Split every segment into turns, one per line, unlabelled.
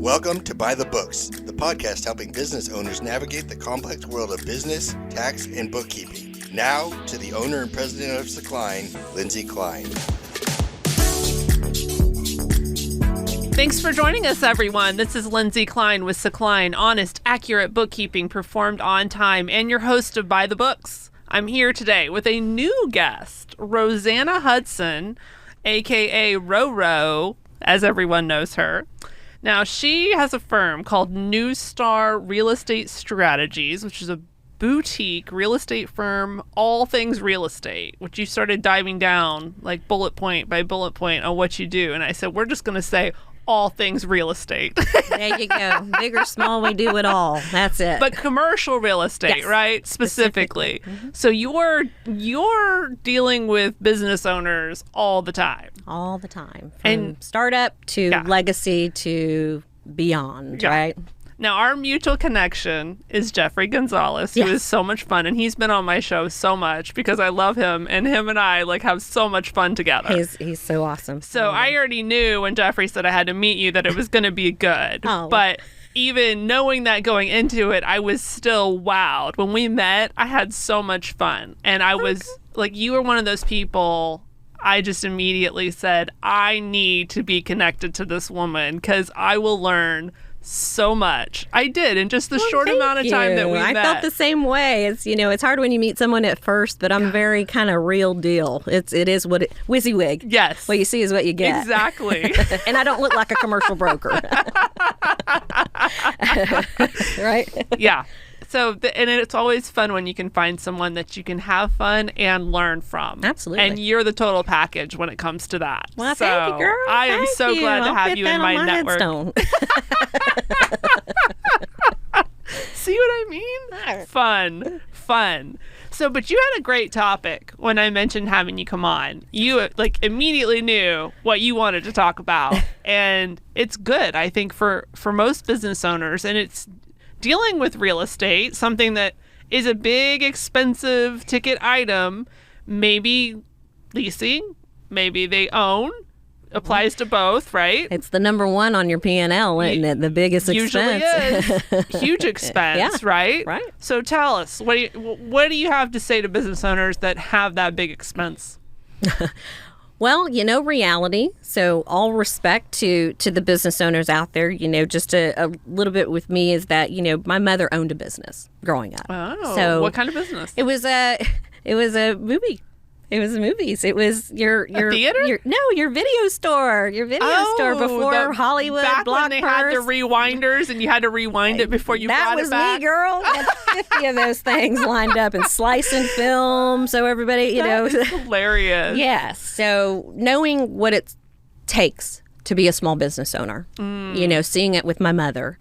Welcome to By the Books, the podcast helping business owners navigate the complex world of business, tax, and bookkeeping. Now, to the owner and president of Secline, Lindsay Klein.
Thanks for joining us, everyone. This is Lindsay Klein with Secline, honest, accurate bookkeeping performed on time, and your host of By the Books. I'm here today with a new guest, Rosanna Hudson, aka RoRo, as everyone knows her. Now, she has a firm called New Star Real Estate Strategies, which is a boutique real estate firm, all things real estate, which you started diving down like bullet point by bullet point on what you do. And I said, we're just going to say all things real estate.
There you go. Big or small, we do it all. That's it.
But commercial real estate, yes, right? Specifically. Mm-hmm. So you're dealing with business owners all the time.
All the time. From startup to legacy to beyond, right?
Now, our mutual connection is Jeffrey Gonzalez, who is so much fun. And he's been on my show so much because I love him. And him and I have so much fun together.
He's so awesome.
So I already knew when Jeffrey said I had to meet you that it was going to be good.
Oh.
But even knowing that going into it, I was still wowed. When we met, I had so much fun. And I was you were one of those people. I just immediately said, I need to be connected to this woman because I will learn so much. I did in just the short amount of time that we met.
I felt the same way. It's hard when you meet someone at first, but I'm very kind of real deal. It is what it WYSIWYG.
Yes.
What you see is what you get.
Exactly.
And I don't look like a commercial broker. Right?
Yeah. So, and it's always fun when you can find someone that you can have fun and learn from.
Absolutely.
And you're the total package when it comes to that.
Well, thank you, girl.
I am so glad to have you in my network. See what I mean? Fun. So, but you had a great topic when I mentioned having you come on. You immediately knew what you wanted to talk about. And it's good, I think, for most business owners. And it's dealing with real estate, something that is a big, expensive ticket item, maybe leasing, maybe they own, applies to both, right?
It's the number one on your P&L, isn't it? The biggest expense.
Usually is. Huge expense, right?
Right.
So tell us, what do you have to say to business owners that have that big expense?
Well, reality. So all respect to the business owners out there. Just a little bit with me is that, my mother owned a business growing up.
Oh,
so
what kind of business?
It was a movie. It was movies. It was your
theater?
Your video store. Your video store before Hollywood.
Back
Blockburst.
when they had the rewinders and you had to rewind it before you brought it back.
That was me, girl. I had 50 of those things lined up and slicing film so everybody,
That is hilarious.
Yes. So knowing what it takes to be a small business owner, seeing it with my mother,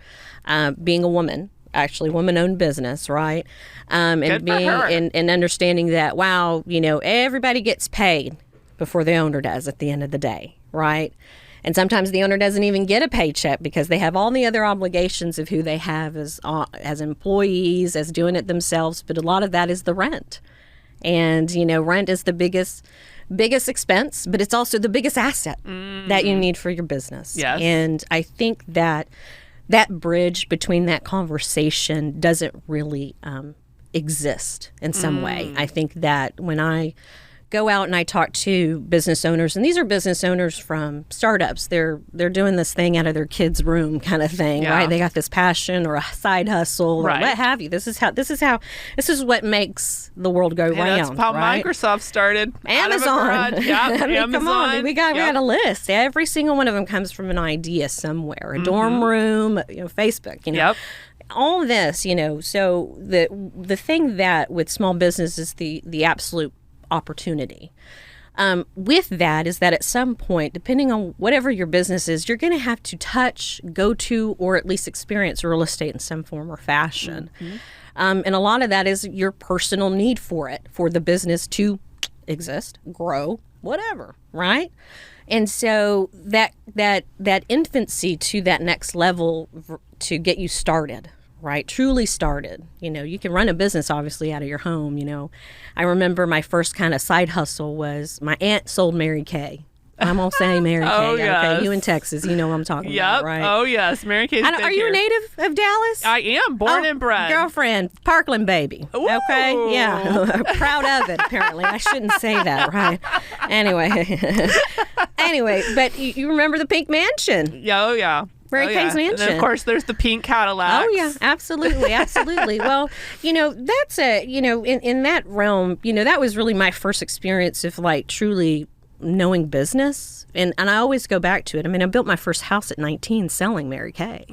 being a woman. Actually, woman-owned business, right? And being and understanding that, wow, everybody gets paid before the owner does at the end of the day, right? And sometimes the owner doesn't even get a paycheck because they have all the other obligations of who they have as employees, as doing it themselves. But a lot of that is the rent, and rent is the biggest expense, but it's also the biggest asset that you need for your business.
Yes.
And I think that bridge between that conversation doesn't really exist in some way. I think that when I go out and I talk to business owners, and these are business owners from startups, they're doing this thing out of their kid's room kind of thing, right? They got this passion or a side hustle or what have you. This is what makes the world go round.
That's how Microsoft started.
Amazon.
Amazon.
Come on, we got a list. Every single one of them comes from an idea somewhere, a dorm room, Facebook.
Yep.
All this, So the thing that with small business is the absolute opportunity. With that is that at some point, depending on whatever your business is, you're going to have to touch, go to, or at least experience real estate in some form or fashion. And a lot of that is your personal need for it, for the business to exist, grow, whatever, right? And so that infancy to that next level to get you started, right? Truly started. You can run a business obviously out of your home. I remember my first kind of side hustle was my aunt sold Mary Kay I'm going to say Mary Kay.
Oh, yes.
Okay, you in Texas, you know what I'm talking about, right?
Oh, yes. Mary Kay's big
Are you a
here.
native of Dallas?
I am. Born and bred.
Girlfriend, Parkland baby.
Ooh.
Okay, yeah. Proud of it, apparently. I shouldn't say that, right? Anyway, but you remember the Pink Mansion.
Yeah, oh, yeah.
Mary Kay's
And then,
Mansion.
of course, there's the pink Cadillac.
Oh, yeah, absolutely, absolutely. Well, that's in that realm, that was really my first experience of like truly knowing business. And I always go back to it. I mean, I built my first house at 19 selling Mary Kay.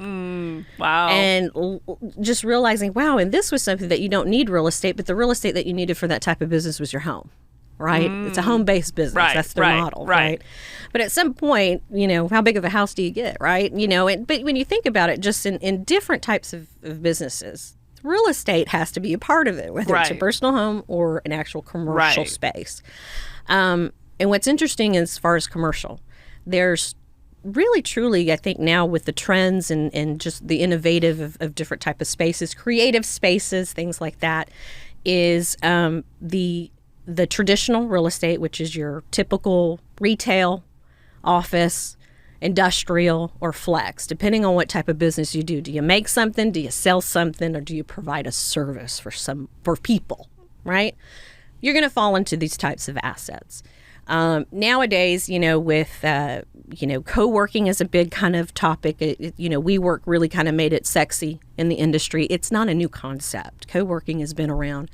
Wow.
And just realizing, wow, and this was something that you don't need real estate, but the real estate that you needed for that type of business was your home. Right? It's a home-based business.
Right,
That's their model, right? But at some point, how big of a house do you get, right? But when you think about it, just in different types of businesses, real estate has to be a part of it, whether it's a personal home or an actual commercial space. And what's interesting as far as commercial, there's really, truly, I think now with the trends and just the innovative of different type of spaces, creative spaces, things like that, is the traditional real estate, which is your typical retail, office, industrial, or flex, depending on what type of business you do. Do you make something? Do you sell something? Or do you provide a service for people, right? You're going to fall into these types of assets. Nowadays, with, co-working is a big kind of topic. WeWork really kind of made it sexy in the industry. It's not a new concept. Co-working has been around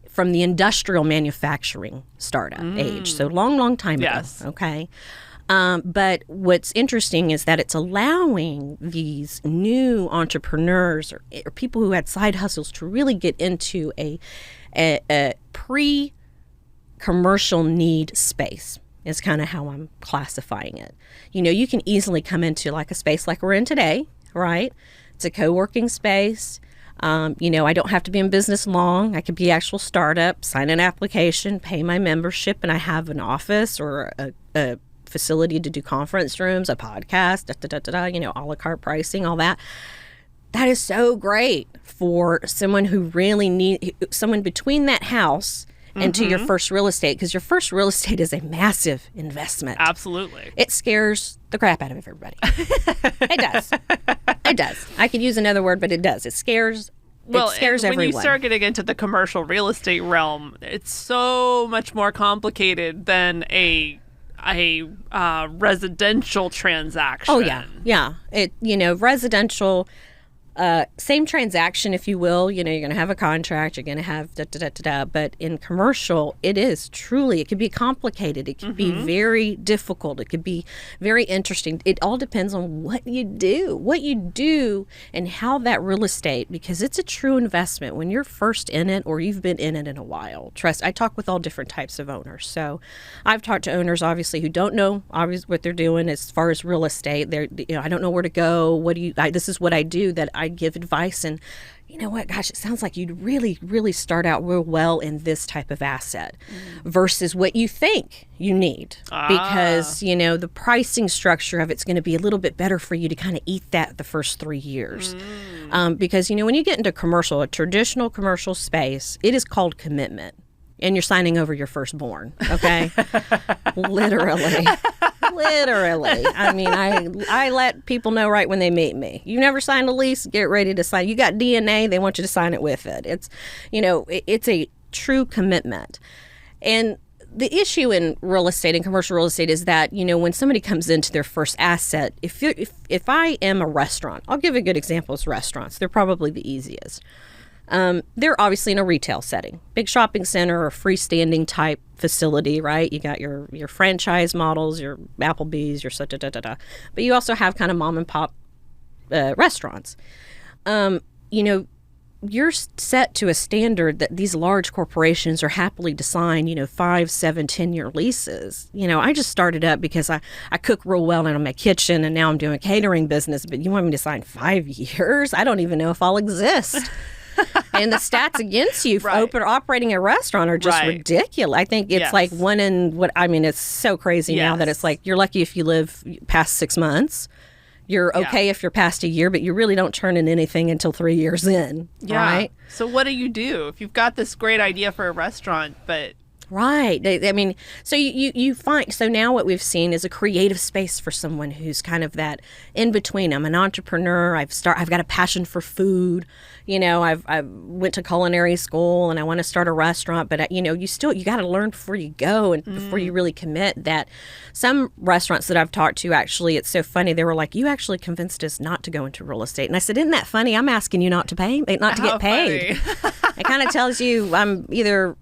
from the industrial manufacturing startup age. So long time ago. Okay. But what's interesting is that it's allowing these new entrepreneurs or people who had side hustles to really get into a pre-commercial need space is kind of how I'm classifying it. You can easily come into like a space like we're in today, right? It's a co-working space. I don't have to be in business long. I could be actual startup, sign an application, pay my membership, and I have an office or a facility to do conference rooms, a podcast, a la carte pricing, all that. That is so great for someone who really someone between that house and to your first real estate, because your first real estate is a massive investment.
Absolutely.
It scares the crap out of everybody. It does. It does. I could use another word, but it does. It scares everyone.
When you start getting into the commercial real estate realm, it's so much more complicated than a residential transaction.
Oh, yeah. Residential, same transaction, if you will. You're going to have a contract, you're going to have but in commercial, it could be complicated. It could be very difficult. It could be very interesting. It all depends on what you do and how that real estate, because it's a true investment when you're first in it or you've been in it in a while. I talk with all different types of owners. So I've talked to owners, obviously, who don't know what they're doing as far as real estate. I don't know where to go. This is what I do, that I give advice, and you know what, gosh, it sounds like you'd really, really start out real well in this type of asset versus what you think you need, because the pricing structure of it's going to be a little bit better for you to kind of eat that the first 3 years. Because when you get into a traditional commercial space, it is called commitment, and you're signing over your firstborn. Okay. Literally. I mean, I let people know right when they meet me. You never signed a lease, get ready to sign. You got DNA, they want you to sign it with it. It's, it's a true commitment. And the issue in real estate and commercial real estate is that, when somebody comes into their first asset, if I am a restaurant, I'll give a good example as restaurants. They're probably the easiest. They're obviously in a retail setting, big shopping center or freestanding type facility, right? You got your franchise models, your Applebee's, your but you also have kind of mom and pop restaurants. You're set to a standard that these large corporations are happily to sign, 5, 7, 10-year leases. I just started up because I cook real well in my kitchen, and now I'm doing catering business, but you want me to sign 5 years? I don't even know if I'll exist. And the stats against you for operating a restaurant are just ridiculous. I think it's like one in it's so crazy now that it's like you're lucky if you live past 6 months. You're okay if you're past a year, but you really don't turn in anything until 3 years in.
Yeah.
Right?
So what do you do if you've got this great idea for a restaurant, but
Right. I mean, so you find, so now what we've seen is a creative space for someone who's kind of that in between. I'm an entrepreneur. I've got a passion for food. I went to culinary school and I want to start a restaurant, but you got to learn before you go and before you really commit. That some restaurants that I've talked to, actually, it's so funny. They were like, "You actually convinced us not to go into real estate," and I said, "Isn't that funny? I'm asking you not to get paid." It kind of tells you I'm either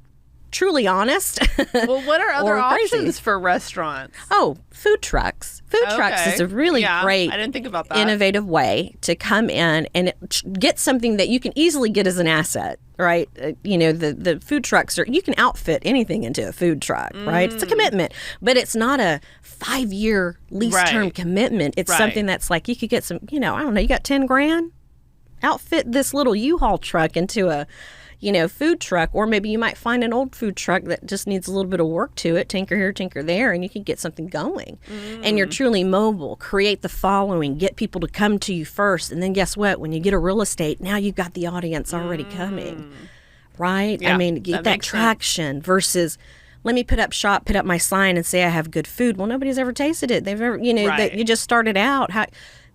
truly honest.
Well, what are other
crazy
options for restaurants?
Oh, food trucks. Food trucks is a really great,
I didn't think about that,
innovative way to come in and get something that you can easily get as an asset, right? The food trucks you can outfit anything into a food truck, right? It's a commitment, but it's not a 5-year lease term commitment. It's something that's like, you could get some, I don't know, you got 10 grand, outfit this little U-Haul truck into a food truck, or maybe you might find an old food truck that just needs a little bit of work to it, tinker here, tinker there, and you can get something going. And you're truly mobile, create the following, get people to come to you first, and then guess what? When you get a real estate, now you've got the audience already coming, right?
Yeah,
I mean, get that traction versus, let me put up my sign and say I have good food. Well, nobody's ever tasted it. They've ever, you just started out.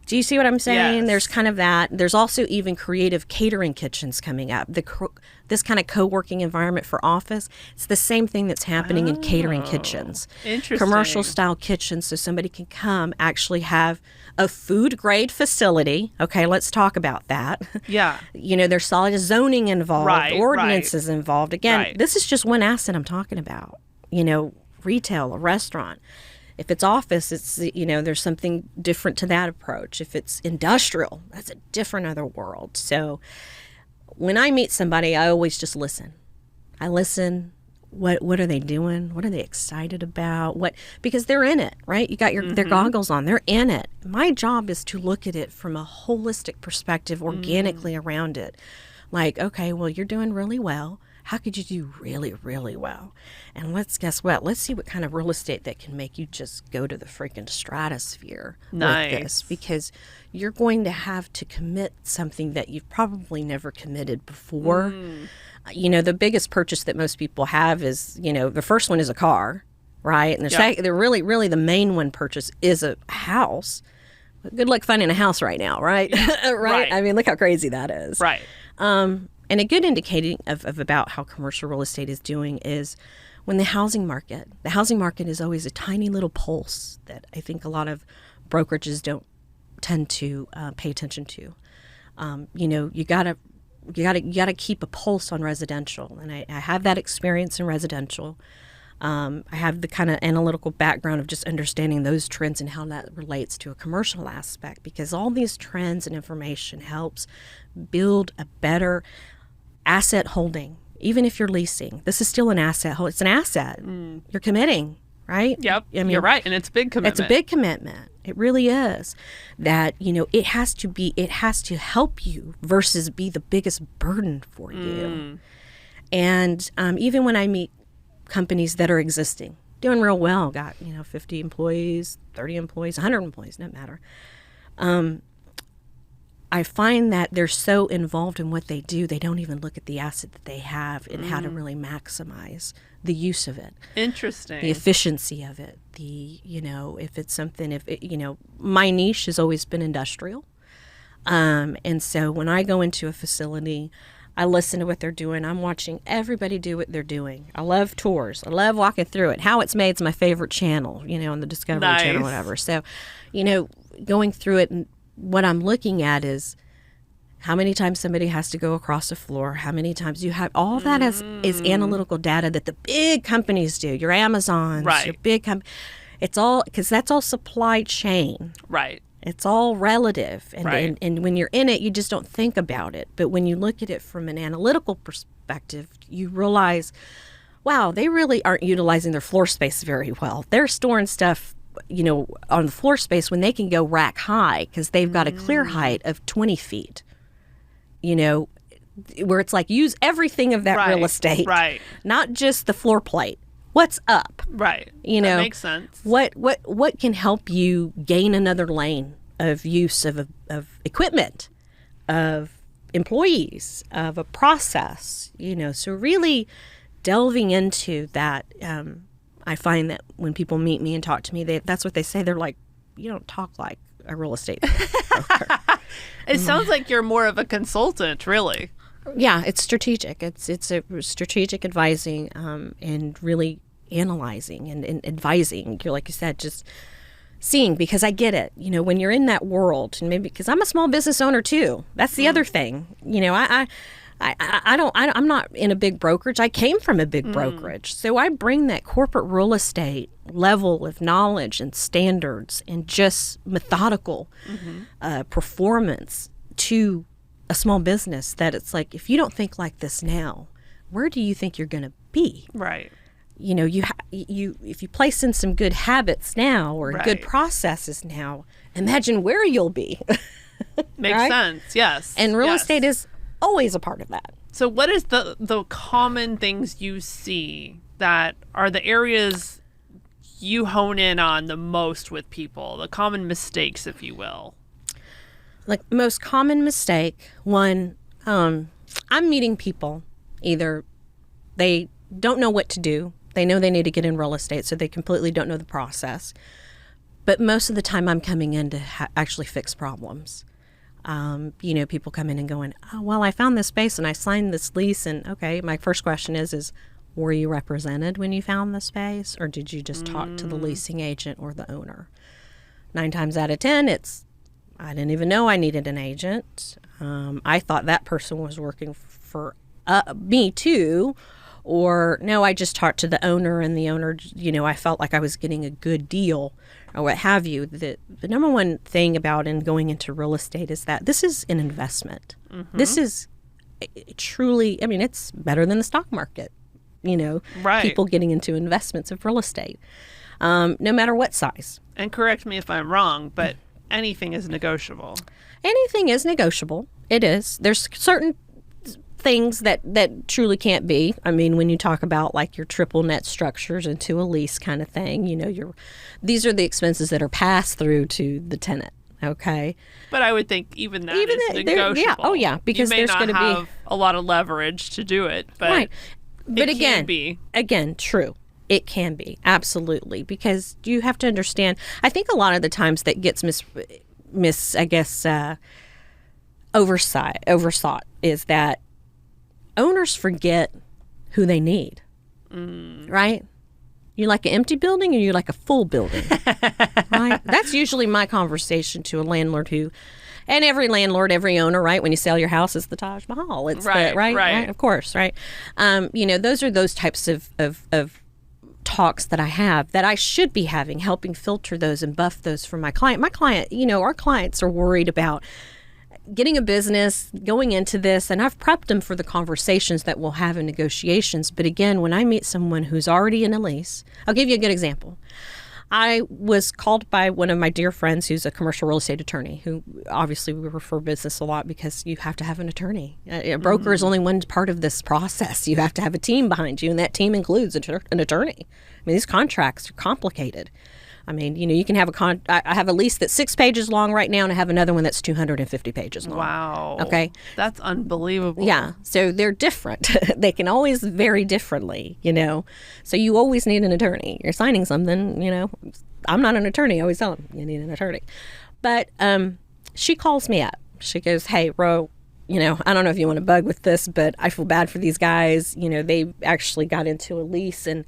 Do you see what I'm saying?
Yes.
There's kind of that. There's also even creative catering kitchens coming up. This kind of co-working environment for office, it's the same thing that's happening in catering kitchens.
Interesting.
Commercial style kitchens, so somebody can come actually have a food grade facility. Okay, let's talk about that.
Yeah.
There's solid zoning involved, ordinances
right.
involved. Again,
Right.
this is just one asset I'm talking about. Retail, a restaurant. If it's office, it's, there's something different to that approach. If it's industrial, that's a different other world. So when I meet somebody, I always just listen. I listen. What are they doing? What are they excited about? Because they're in it, right? You got their goggles on. They're in it. My job is to look at it from a holistic perspective, organically around it. Like, okay, well, you're doing really well. How could you do really, really well? And guess what? Let's see what kind of real estate that can make you just go to the freaking stratosphere with this. Because you're going to have to commit something that you've probably never committed before. The biggest purchase that most people have is, the first one is a car, right? And the really the main one purchase is a house. But good luck finding a house right now, right?
Yeah.
Right? I mean, look how crazy that is.
Right.
And a good indicating of about how commercial real estate is doing is when the housing market is always a tiny little pulse that I think a lot of brokerages don't tend to pay attention to. You gotta keep a pulse on residential, and I have that experience in residential. I have the kind of analytical background of just understanding those trends and how that relates to a commercial aspect, because all these trends and information helps build a better asset holding. Even if you're leasing, this is still an asset. It's an asset. You're committing, right?
Yep.
I mean,
you're right. And it's a big commitment.
It's a big commitment. It really is. That, it has to help you versus be the biggest burden for you. And even when I meet companies that are existing, doing real well, got 50 employees, 30 employees, 100 employees, doesn't matter. I find that they're so involved in what they do, they don't even look at the asset that they have and how to really maximize the use of it.
Interesting.
The efficiency of it. If it's something, my niche has always been industrial. And so when I go into a facility, I listen to what they're doing. I'm watching everybody do what they're doing. I love tours. I love walking through it. How It's Made's my favorite channel, on the Discovery Channel, whatever. So, going through it, and what I'm looking at is how many times somebody has to go across the floor, how many times you have, all that is analytical data that the big companies do, your Amazons, your big it's all, because that's all supply chain.
Right.
It's all relative. And when you're in it, you just don't think about it. But when you look at it from an analytical perspective, you realize, wow, they really aren't utilizing their floor space very well. They're storing stuff, on the floor space when they can go rack high because they've got a clear height of 20 feet, where it's like use everything of that real estate, not just the floor plate. What's up?
Right. That makes sense.
What can help you gain another lane of use of equipment, of employees, of a process, so really delving into that, I find that when people meet me and talk to me, that's what they say. They're like, you don't talk like a real estate broker.
It sounds like you're more of a consultant, really.
Yeah, it's strategic. It's a strategic advising and really analyzing and advising. You're, like you said, just seeing, because I get it. When you're in that world, and maybe because I'm a small business owner too. That's the other thing. I'm not in a big brokerage. I came from a big brokerage. So I bring that corporate real estate level of knowledge and standards and just methodical performance to a small business, that it's like, if you don't think like this now, where do you think you're going to be?
Right.
If you place in some good habits now or good processes now, imagine where you'll be.
Makes sense. Yes.
And real estate is always a part of that.
So what is the common things you see that are the areas you hone in on the most with people, the common mistakes, if you will?
Like, most common mistake, one, I'm meeting people, either they don't know what to do, they know they need to get in real estate, so they completely don't know the process. But most of the time I'm coming in to actually fix problems. People come in and going, oh, well, I found this space and I signed this lease, and okay, my first question is were you represented when you found the space, or did you just talk to the leasing agent or the owner? 9 times out of 10, it's, I didn't even know I needed an agent. I thought that person was working for me too. Or, no, I just talked to the owner, and the owner, I felt like I was getting a good deal or what have you. The number one thing about going into real estate is that this is an investment. This is truly, it's better than the stock market,
Right.
People getting into investments of real estate, no matter what size.
And correct me if I'm wrong, but anything is negotiable.
Anything is negotiable. It is. There's certain things that truly can't be. When you talk about like your triple net structures into a lease kind of thing, these are the expenses that are passed through to the tenant. Okay.
But I would think even that is negotiable.
Yeah. Oh, yeah. Because
you may
there's going to
have a lot of leverage to do it, but
right. But
it can be.
Again, true. It can be, absolutely, because you have to understand. I think a lot of the times that gets overthought is that owners forget who they need, right? You like an empty building, or you like a full building, right? That's usually my conversation to a landlord and every landlord, every owner, right? When you sell your house, it's the Taj Mahal. It's right, of course, right? Those are those types of talks that I have, that I should be having, helping filter those and buff those for my client. My client, our clients are worried about getting a business, going into this, and I've prepped them for the conversations that we'll have in negotiations. But again, when I meet someone who's already in a lease, I'll give you a good example. I was called by one of my dear friends who's a commercial real estate attorney, who obviously we refer business a lot because you have to have an attorney. A broker is only one part of this process. You have to have a team behind you, and that team includes an attorney. These contracts are complicated. You can have I have a lease that's 6 pages long right now, and I have another one that's 250 pages long.
Wow.
Okay.
That's unbelievable.
Yeah. So they're different. They can always vary differently, So you always need an attorney. You're signing something, I'm not an attorney. I always tell them, you need an attorney. But she calls me up. She goes, hey, Ro, I don't know if you want to bug with this, but I feel bad for these guys. They actually got into a lease, and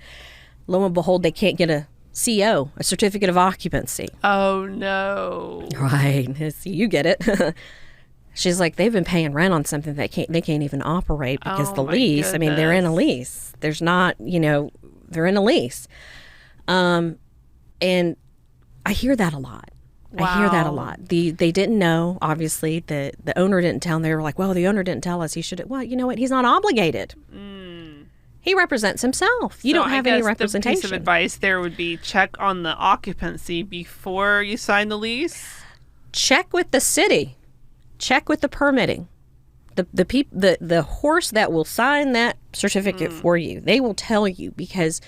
lo and behold, they can't get a CO, a certificate of occupancy.
Oh, no.
Right. You get it. She's like, they've been paying rent on something they can't even operate because the lease,
goodness.
they're in a lease. There's not, they're in a lease. And I hear that a lot.
Wow.
I hear that a lot. They didn't know, obviously. The owner didn't tell them. They were like, well, the owner didn't tell us. He should have. Well, you know what? He's not obligated. He represents himself. You don't have any representation.
The piece of advice there would be check on the occupancy before you sign the lease.
Check with the city. Check with the permitting. The horse that will sign that certificate for you. They will tell you, because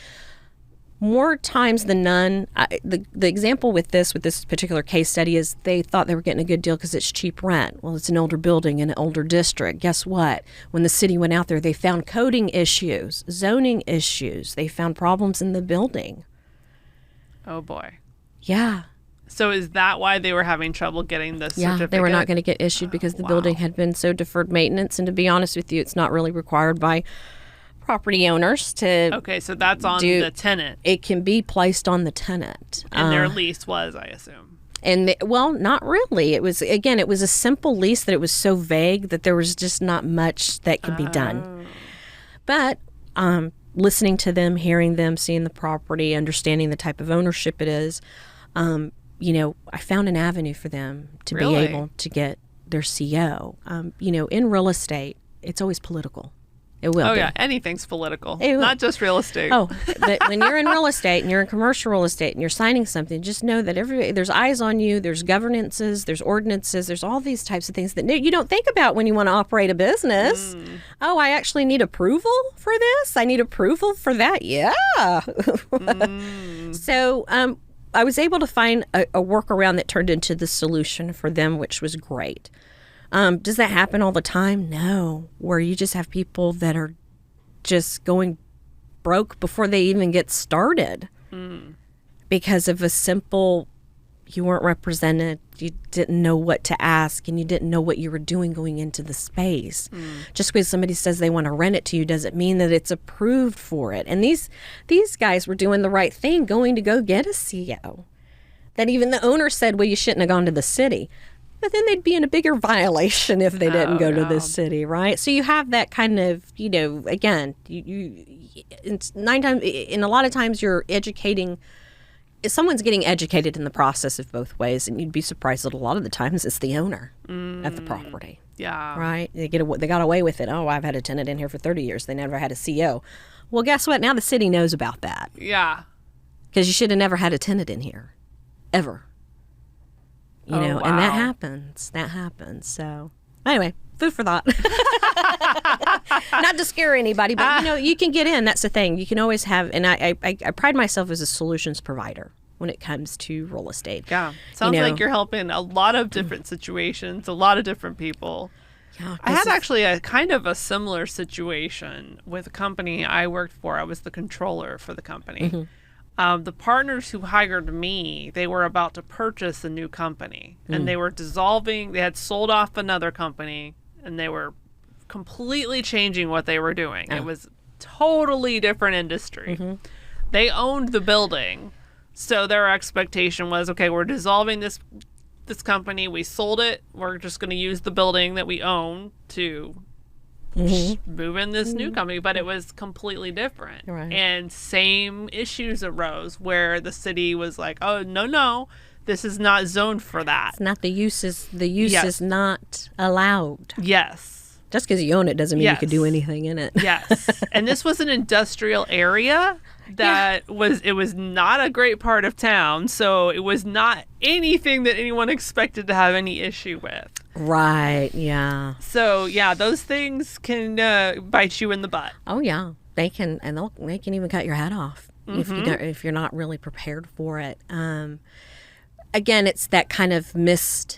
more times than none, the example with this particular case study is they thought they were getting a good deal because it's cheap rent. Well, it's an older building in an older district. Guess what? When the city went out there, they found coding issues, zoning issues. They found problems in the building.
Oh, boy.
Yeah.
So is that why they were having trouble getting the certificate?
Yeah, they were not going to get issued because the building had been so deferred maintenance. And to be honest with you, it's not really required by property owners to.
Okay, so that's on the tenant.
It can be placed on the tenant.
And their lease was, I assume.
And well, not really. It was a simple lease that it was so vague that there was just not much that could be done. But listening to them, hearing them, seeing the property, understanding the type of ownership it is, I found an avenue for them to be able to get their CO. In real estate, it's always political. It will be.
Oh, yeah. Anything's political.
It will.
Not just real estate.
Oh, but when you're in real estate and you're in commercial real estate and you're signing something, just know that there's eyes on you, there's governances, there's ordinances, there's all these types of things that you don't think about when you want to operate a business. Oh, I actually need approval for this? I need approval for that? Yeah. So, I was able to find a workaround that turned into the solution for them, which was great. Does that happen all the time? No. Where you just have people that are just going broke before they even get started because of a simple, you weren't represented, you didn't know what to ask, and you didn't know what you were doing going into the space. Just because somebody says they want to rent it to you doesn't mean that it's approved for it. And these guys were doing the right thing, going to go get a CO. That even the owner said, well, you shouldn't have gone to the city. But then they'd be in a bigger violation if they didn't go to the city, right? So you have that kind of, again, it's 9 times, in a lot of times you're educating. Someone's getting educated in the process of both ways, and you'd be surprised that a lot of the times it's the owner of the property.
Yeah.
Right? They got away with it. Oh, I've had a tenant in here for 30 years. They never had a CO. Well, guess what? Now the city knows about that.
Yeah.
Because you should have never had a tenant in here. Ever. And that happens. So, anyway, food for thought. Not to scare anybody, but, you can get in. That's the thing. You can always have, and I pride myself as a solutions provider when it comes to real estate.
Yeah. Sounds like you're helping a lot of different situations, a lot of different people. Yeah, I had actually a kind of a similar situation with a company I worked for. I was the controller for the company. The partners who hired me, they were about to purchase a new company, and they were dissolving. They had sold off another company, and they were completely changing what they were doing. It was totally different industry. They owned the building, so their expectation was, okay, we're dissolving this company. We sold it. We're just going to use the building that we own to move in this new company, but it was completely different.
Right.
And same issues arose where the city was like, oh, no, this is not zoned for that.
It's not the use is not allowed.
Yes.
Just because you own it doesn't mean you could do anything in it.
Yes. And this was an industrial area that was not a great part of town, so it was not anything that anyone expected to have any issue with. Right, yeah. So, yeah, those things can bite you in the butt.
Oh, yeah. They can, and they can even cut your head off if you're not really prepared for it. Again, it's that kind of this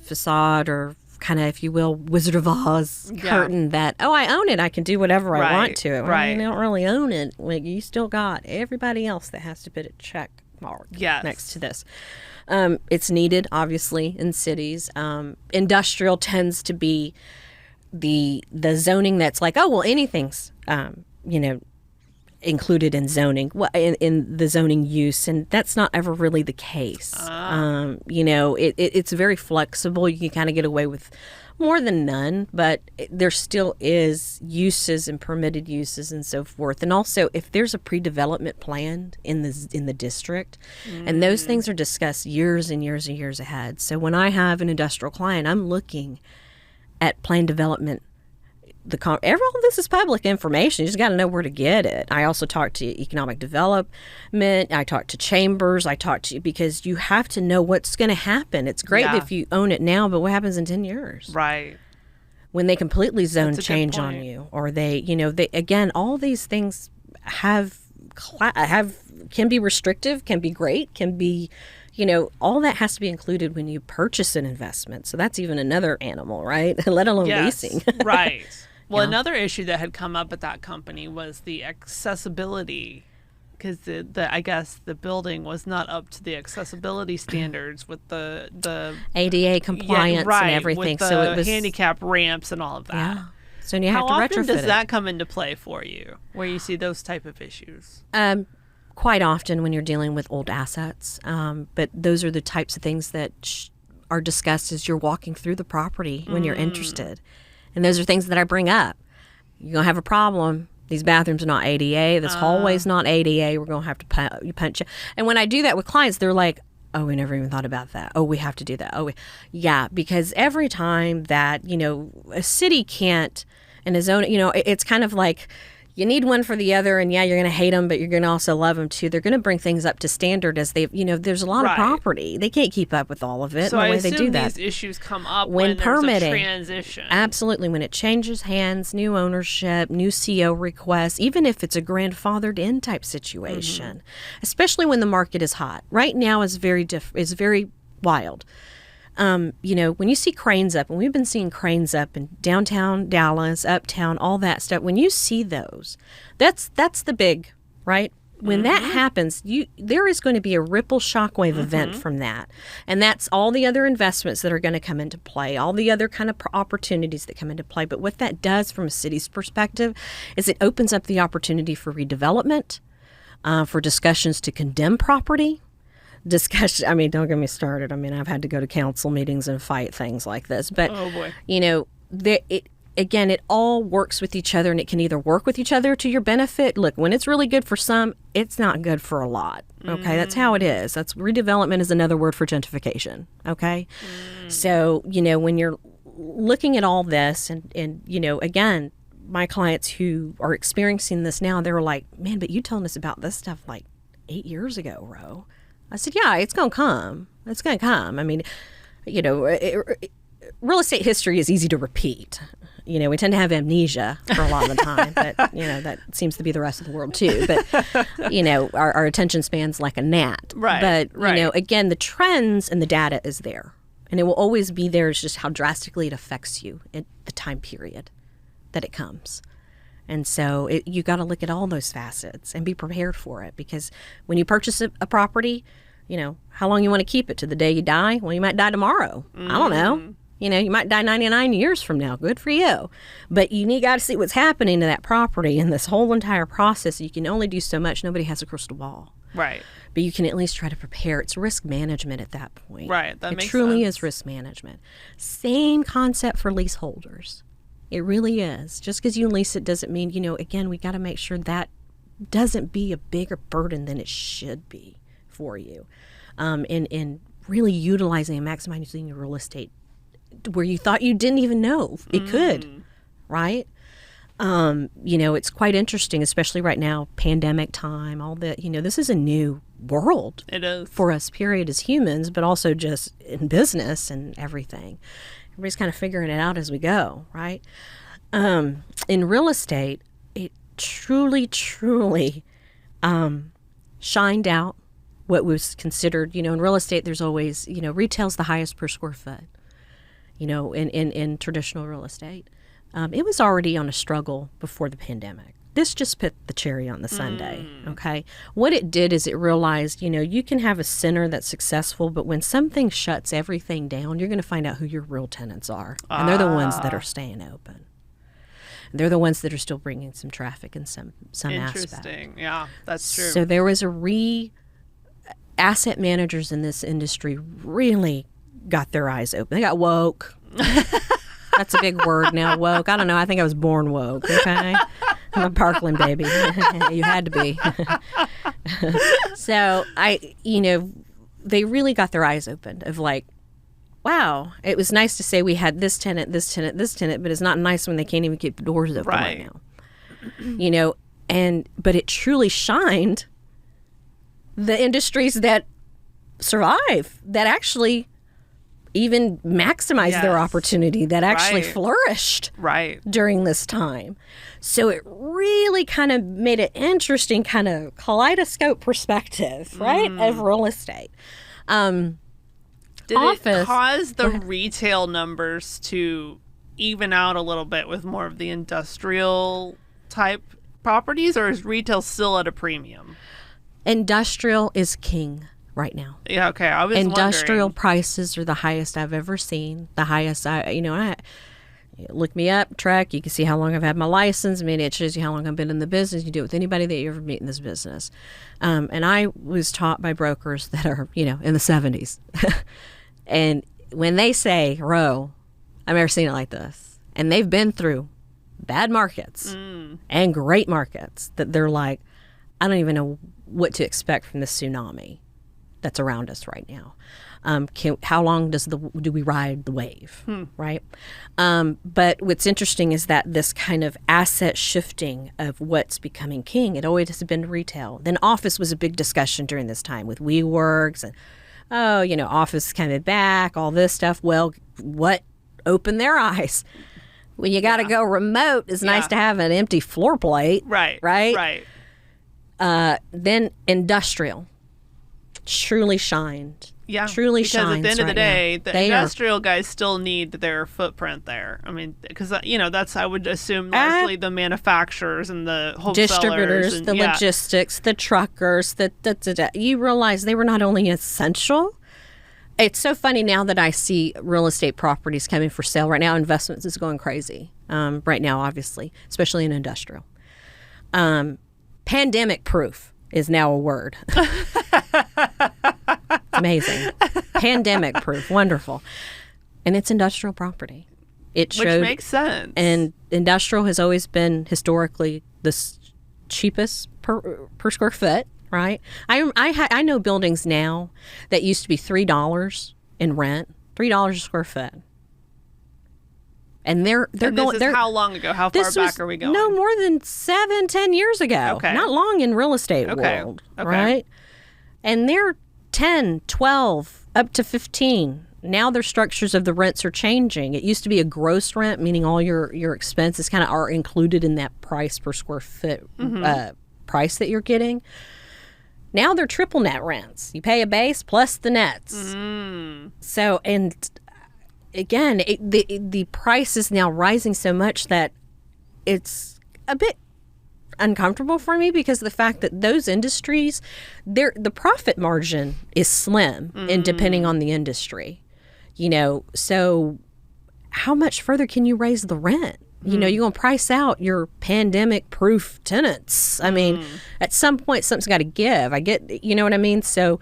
facade or kind of, if you will, Wizard of Oz curtain that, I own it. I can do whatever I want to.
Right.
You don't really own it. Like, you still got everybody else that has to put a check mark next to this. It's needed, obviously, in cities. Industrial tends to be the zoning that's like, anything's, included in zoning, in the zoning use, and that's not ever really the case. It's very flexible. You can kind of get away with more than none, but there still is uses and permitted uses and so forth. And also, if there's a pre-development plan in the district, and those things are discussed years and years and years ahead. So when I have an industrial client, I'm looking at plan development. All this is public information. You just got to know where to get it. I also talk to economic development. I talk to chambers. Because you have to know what's going to happen. It's great if you own it now, but what happens in 10 years?
Right.
When they completely zone change on you, or they again, all these things have can be restrictive, can be great, can be, all that has to be included when you purchase an investment. So that's even another animal, right? Let alone leasing.
Right. Well, another issue that had come up at that company was the accessibility, because I guess the building was not up to the accessibility standards with the
ADA compliance and everything.
With the
so it was
handicap ramps and all of that.
Yeah. So you have
How
to retrofit
often does
it.
that come into play for you, where you see those type of issues?
Quite often when you're dealing with old assets. But those are the types of things that are discussed as you're walking through the property when you're interested. And those are things that I bring up. You're going to have a problem. These bathrooms are not ADA. This hallway's not ADA. We're going to have to punch it. And when I do that with clients, they're like, oh, we never even thought about that. Oh, we have to do that. Yeah, because every time that, a city can't, and a zone, it's kind of like you need one for the other, and yeah, you're going to hate them, but you're going to also love them too. They're going to bring things up to standard as they, there's a lot of property. They can't keep up with all of it.
So
and the
I
way
assume
they do that.
these issues come up when
permitting,
there's a transition.
Absolutely. When it changes hands, new ownership, new CO requests, even if it's a grandfathered in type situation, especially when the market is hot. Right now is very wild. When you see cranes up, and we've been seeing cranes up in downtown Dallas, uptown, all that stuff. When you see those, that's the big, right? When that happens, there is going to be a ripple shockwave event from that. And that's all the other investments that are going to come into play, all the other kind of opportunities that come into play. But what that does from a city's perspective is it opens up the opportunity for redevelopment, for discussions to condemn property. Discussion. I mean, don't get me started. I mean, I've had to go to council meetings and fight things like this. But,
oh boy.
It all works with each other, and it can either work with each other to your benefit. Look, when it's really good for some, it's not good for a lot. Okay, that's how it is. That's redevelopment is another word for gentrification. Okay, so when you're looking at all this, and again, my clients who are experiencing this now, they were like, "Man, but you told us about this stuff like 8 years ago, Ro." I said, yeah, it's going to come. It's going to come. I mean, real estate history is easy to repeat. We tend to have amnesia for a lot of the time, but, that seems to be the rest of the world too. But, our attention span's like a gnat.
Right.
But, again, the trends and the data is there. And it will always be there. It's just how drastically it affects you at the time period that it comes. And so you got to look at all those facets and be prepared for it, because when you purchase a property, how long you want to keep it to the day you die? Well, you might die tomorrow. I don't know. You might die 99 years from now. Good for you. But you got to see what's happening to that property in this whole entire process. You can only do so much. Nobody has a crystal ball.
Right.
But you can at least try to prepare. It's risk management at that point.
Right. That makes sense.
It truly is risk management. Same concept for leaseholders. It really is. Just because you lease it doesn't mean, again, we got to make sure that doesn't be a bigger burden than it should be for you. And really utilizing and maximizing your real estate where you thought you didn't even know it could, right? It's quite interesting, especially right now, pandemic time, all that, this is a new world.
It is. For
us, period, as humans, but also just in business and everything. Everybody's kind of figuring it out as we go, right? In real estate, it truly shined out what was considered, in real estate, there's always, retail's the highest per square foot, in traditional real estate. It was already on a struggle before the pandemic. This just put the cherry on the sundae, okay? What it did is it realized, you can have a center that's successful, but when something shuts everything down, you're going to find out who your real tenants are. And they're the ones that are staying open. They're the ones that are still bringing some traffic in some aspect.
Interesting. Yeah, that's true.
So there was asset managers in this industry really got their eyes open. They got woke. That's a big word now, woke. I don't know. I think I was born woke, okay? I'm a Parkland baby. You had to be. So they really got their eyes opened of like, wow, it was nice to say we had this tenant, this tenant, this tenant, but it's not nice when they can't even keep the doors open right now. But it truly shined the industries that survive, that actually even maximize their
Yes.
opportunity that actually
Right.
flourished
Right.
during this time. So it really kind of made an interesting kind of kaleidoscope perspective, right, of real estate.
Did it
Office-
cause the retail numbers to even out a little bit with more of the industrial type properties, or is retail still at a premium?
Industrial is king right now.
Yeah, okay. I was
Industrial
wondering.
prices are the highest I've ever seen. The highest look me up, track. You can see how long I've had my license. I mean, it shows you how long I've been in the business. You do it with anybody that you ever meet in this business. And I was taught by brokers that are, in the 70s. And when they say, Ro, I've never seen it like this. And they've been through bad markets and great markets, that they're like, I don't even know what to expect from this tsunami that's around us right now. How long do we ride the wave, right? But what's interesting is that this kind of asset shifting of what's becoming king, it always has been retail. Then office was a big discussion during this time with WeWorks and, office coming back, all this stuff. Well, what opened their eyes? When you got to go remote, it's nice to have an empty floor plate.
Right.
Right.
Right.
Then industrial truly shined.
Yeah.
Truly
because
shines
at the end of the
right
day,
now.
the
They are-
industrial guys still need their footprint there. I mean, because, that's, I would assume, largely the manufacturers and the wholesalers.
Distributors,
and,
the logistics, the truckers, you realize they were not only essential. It's so funny now that I see real estate properties coming for sale right now. Investments is going crazy right now, obviously, especially in industrial. Pandemic proof is now a word. Amazing. Pandemic proof. Wonderful. And it's industrial property. It
Which
showed,
makes sense.
and industrial has always been historically the cheapest per square foot, right? I know buildings now that used to be $3 in rent, $3 a square foot. And they're
and
going.
this is how long ago? How far back are we going?
No more than 7-10 years ago.
Okay.
Not long in real estate
Okay.
world,
Okay.
right? And they're 10, 12, up to 15. Now their structures of the rents are changing. It used to be a gross rent, meaning all your expenses kind of are included in that price per square foot price that you're getting. Now they're triple net rents. You pay a base plus the nets. So, and again, the price is now rising so much that it's a bit uncomfortable for me, because the fact that those industries, the profit margin is slim, and depending on the industry, so how much further can you raise the rent? You're going to price out your pandemic proof tenants. I mean, at some point something's got to give. I get, you know what I mean? So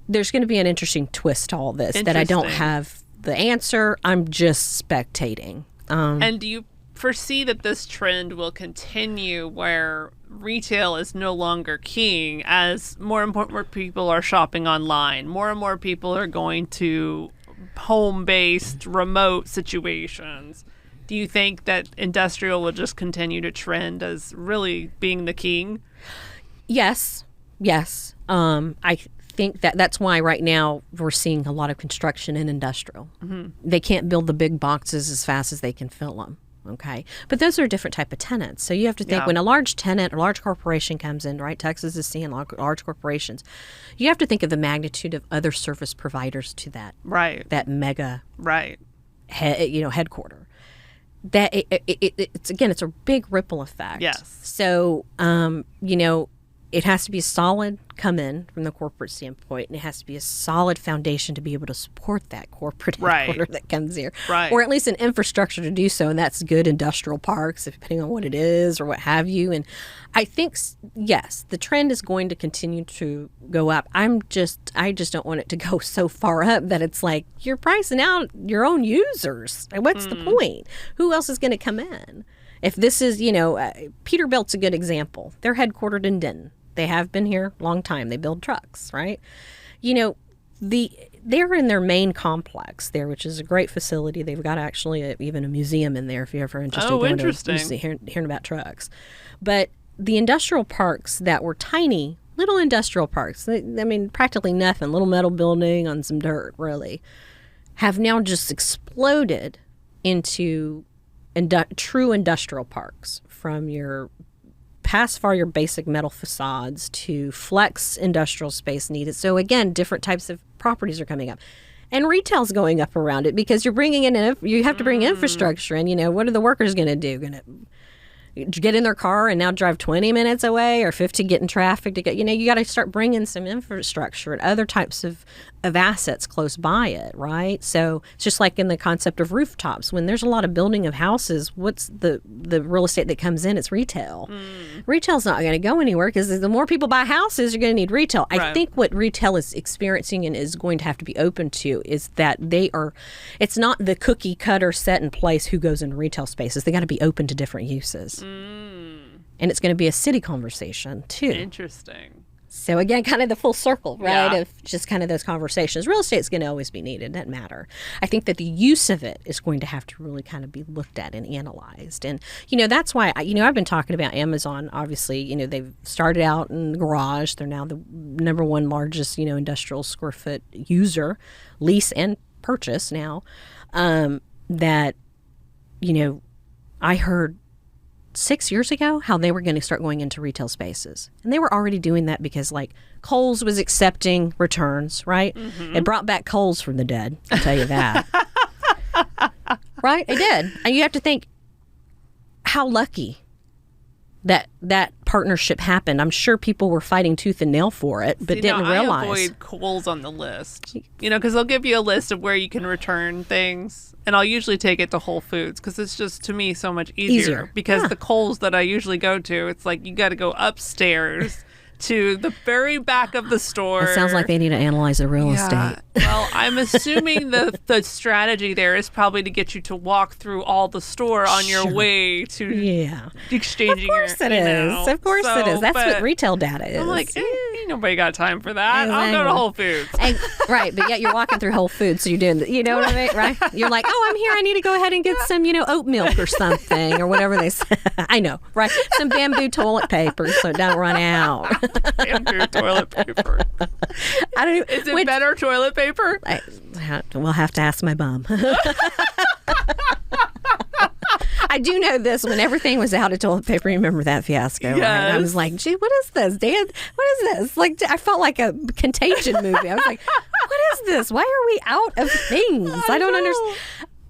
there's going to be an interesting twist to all this that I don't
Interesting.
have the answer. I'm just spectating.
And do you foresee that this trend will continue, where retail is no longer king, as more and more people are shopping online, more and more people are going to home-based remote situations? Do you think that industrial will just continue to trend as really being the king?
Yes. I think that's why right now we're seeing a lot of construction in industrial. They can't build the big boxes as fast as they can fill them. Okay. But those are a different type of tenants. So you have to think, when a large tenant or large corporation comes in, right? Texas is seeing large corporations. You have to think of the magnitude of other service providers to that.
Right.
That mega
Right.
headquarter. That it's a big ripple effect.
Yes.
So, it has to be solid come in from the corporate standpoint, and it has to be a solid foundation to be able to support that corporate headquarter that comes here.
Right.
Or at least an infrastructure to do so, and that's good industrial parks, depending on what it is or what have you. And I think, yes, the trend is going to continue to go up. I just don't want it to go so far up that it's like you're pricing out your own users. What's the point? Who else is going to come in? If this is, Peterbilt's a good example. They're headquartered in Denton. They have been here a long time. They build trucks, right? They're in their main complex there, which is a great facility. They've got actually even a museum in there if you're ever interested.
Oh, interesting.
Hearing about trucks. But the industrial parks that were tiny, little industrial parks, practically nothing, little metal building on some dirt, really. have now just exploded into true industrial parks, from your past far your basic metal facades to flex industrial space needed. So again, different types of properties are coming up. And retail's going up around it because you're bringing in, you have to bring infrastructure in. What are the workers going to do? Going to get in their car and now drive 20 minutes away or 50, get in traffic to get, you got to start bringing some infrastructure and other types of assets close by it, right? So it's just like in the concept of rooftops. When there's a lot of building of houses, what's the real estate that comes in? It's retail. Retail's not going to go anywhere because the more people buy houses, you're going to need retail.
Right.
I think what retail is experiencing and is going to have to be open to is that it's not the cookie cutter set in place who goes in retail spaces. They got to be open to different uses. And it's going to be a city conversation too.
Interesting.
So again, kind of the full circle, right,
Yeah.
of just kind of those conversations. Real estate's going to always be needed. It doesn't matter. I think that the use of it is going to have to really kind of be looked at and analyzed. And, that's why, I've been talking about Amazon. Obviously, they've started out in the garage. They're now the number one largest, industrial square foot user, lease and purchase now. That, I heard 6 years ago how they were going to start going into retail spaces, and they were already doing that because Kohl's was accepting returns, right? It brought back Kohl's from the dead, I'll tell you that. Right, it did. And you have to think how lucky that partnership happened. I'm sure people were fighting tooth and nail for it, but didn't realize.
I avoid Kohl's on the list, because they'll give you a list of where you can return things. And I'll usually take it to Whole Foods because it's just, to me, so much easier. Because the Kohl's that I usually go to, it's like you got to go upstairs to the very back of the store.
It sounds like they need to analyze the real estate.
Well, I'm assuming the strategy there is probably to get you to walk through all the store on your way to exchanging.
Of course it is. Of course it is. That's what retail data is.
I'm like, ain't nobody got time for that. I'll go to Whole Foods.
Right, but yet you're walking through Whole Foods, so you're doing, you know what I mean, right? You're like, I'm here. I need to go ahead and get some, oat milk or something or whatever they say. I know, right? Some bamboo toilet paper so it don't run out.
Bamboo toilet paper.
I don't know.
Is it better toilet paper?
We'll have to ask my bum. I do know this. When everything was out of toilet paper, remember that fiasco, right? I was like, gee, what is this, Dan? What is this? Like, I felt like a Contagion movie. I was like, what is this? Why are we out of things? I don't understand.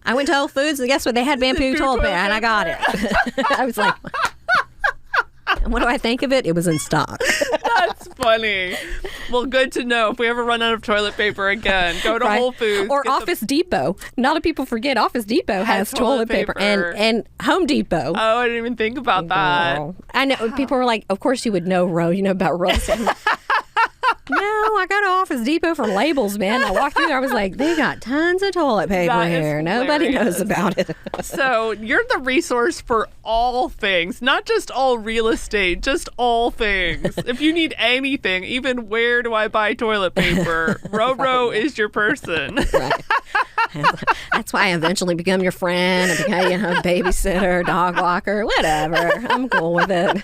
I went to Whole Foods, and guess what? They had bamboo toilet paper, and I got it. I was like... And what do I think of it? It was in stock.
That's funny. Well, good to know. If we ever run out of toilet paper again, go to Whole Foods.
Or Office Depot. A lot of people forget Office Depot has toilet paper. And Home Depot.
Oh, I didn't even think about that.
Girl. I know. People were like, of course you would know, Ro. You know about Ro. No, I got to Office Depot for labels, man. I walked through there. I was like, they got tons of toilet paper here. Nobody knows about it.
So you're the resource for all things, not just all real estate, just all things. If you need anything, even where do I buy toilet paper, RoRo is your person.
Right. That's why I eventually become your friend. I become, a babysitter, dog walker, whatever. I'm cool with it.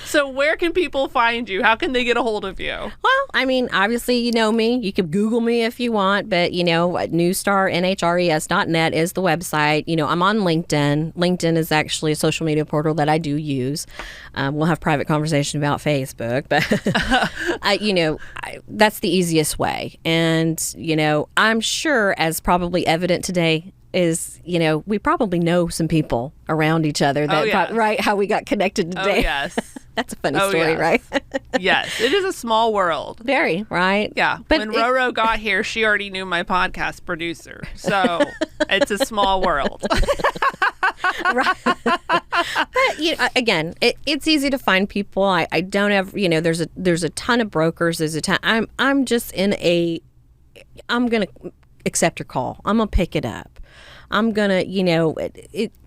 So where can people find you? How can they get a hold of you?
Well, I mean, obviously, you know me. You can Google me if you want, but, newstarnhres.net is the website. I'm on LinkedIn. LinkedIn is actually a social media portal that I do use. We'll have private conversation about Facebook, but, that's the easiest way. And, I'm sure, as probably evident today, is, we probably know some people around each other that, right? How we got connected today.
Oh, yes.
That's a funny story, right?
Yes. It is a small world.
Very, right?
Yeah. But when RoRo got here, she already knew my podcast producer. So it's a small world.
Right. But, again, it's easy to find people. I don't have, there's a ton of brokers. There's a ton. I'm just I'm going to accept your call. I'm going to pick it up. I'm going to,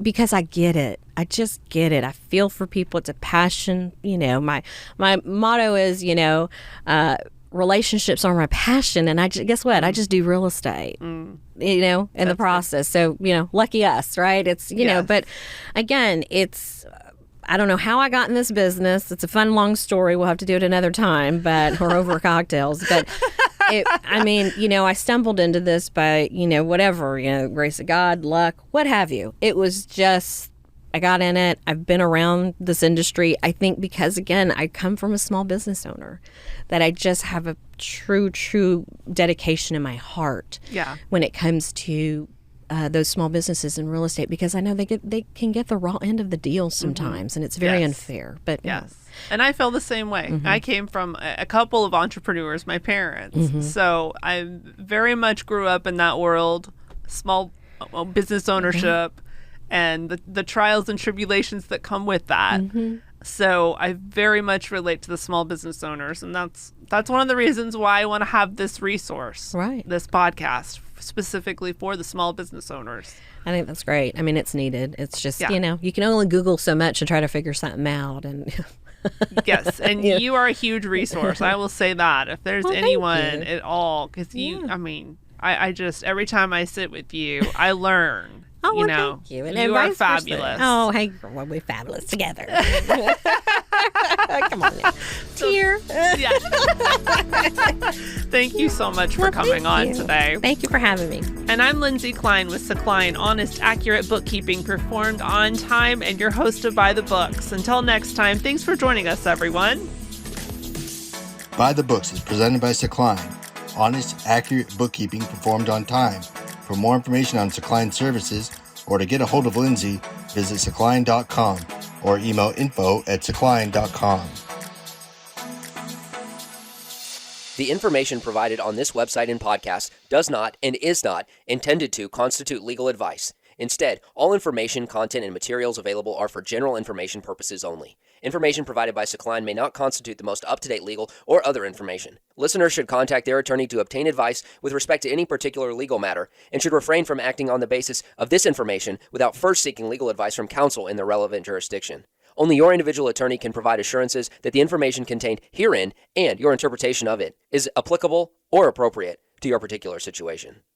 because I get it. I just get it. I feel for people. It's a passion. My motto is, relationships are my passion. And guess what? I just do real estate, in the process. So, lucky us, right? It's, but again, I don't know how I got in this business. It's a fun, long story. We'll have to do it another time, or over cocktails. But I mean, I stumbled into this by, whatever, grace of God, luck, what have you. It was just, I got in it. I've been around this industry, I think, because, again, I come from a small business owner, that I just have a true dedication in my heart when it comes to those small businesses in real estate, because I know they can get the raw end of the deal sometimes, and it's very unfair. But
and I feel the same way. I came from a couple of entrepreneurs, my parents, so I very much grew up in that world, small business ownership, and the trials and tribulations that come with that. So I very much relate to the small business owners, and that's one of the reasons why I want to have this resource, this podcast, specifically for the small business owners.
I think that's great. I mean, it's needed. It's just, you can only Google so much to try to figure something out. And
yes, and you are a huge resource. I will say that. If there's anyone at all, because I mean, I just, every time I sit with you, I learn.
Oh, well, thank you. And
you are fabulous.
Oh, hey, well, we're fabulous together. Come on now. Tear.
Thank you so much for coming on today.
Thank you for having me.
And I'm Lindsay Klein with Klein, honest, accurate bookkeeping performed on time, and your host of By the Books. Until next time, thanks for joining us, everyone.
By the Books is presented by Klein, honest, accurate bookkeeping performed on time. For more information on Klein services or to get a hold of Lindsay, visit Klein.com or email info@Klein.com.
The information provided on this website and podcast does not and is not intended to constitute legal advice. Instead, all information, content, and materials available are for general information purposes only. Information provided by Klein may not constitute the most up-to-date legal or other information. Listeners should contact their attorney to obtain advice with respect to any particular legal matter and should refrain from acting on the basis of this information without first seeking legal advice from counsel in the relevant jurisdiction. Only your individual attorney can provide assurances that the information contained herein and your interpretation of it is applicable or appropriate to your particular situation.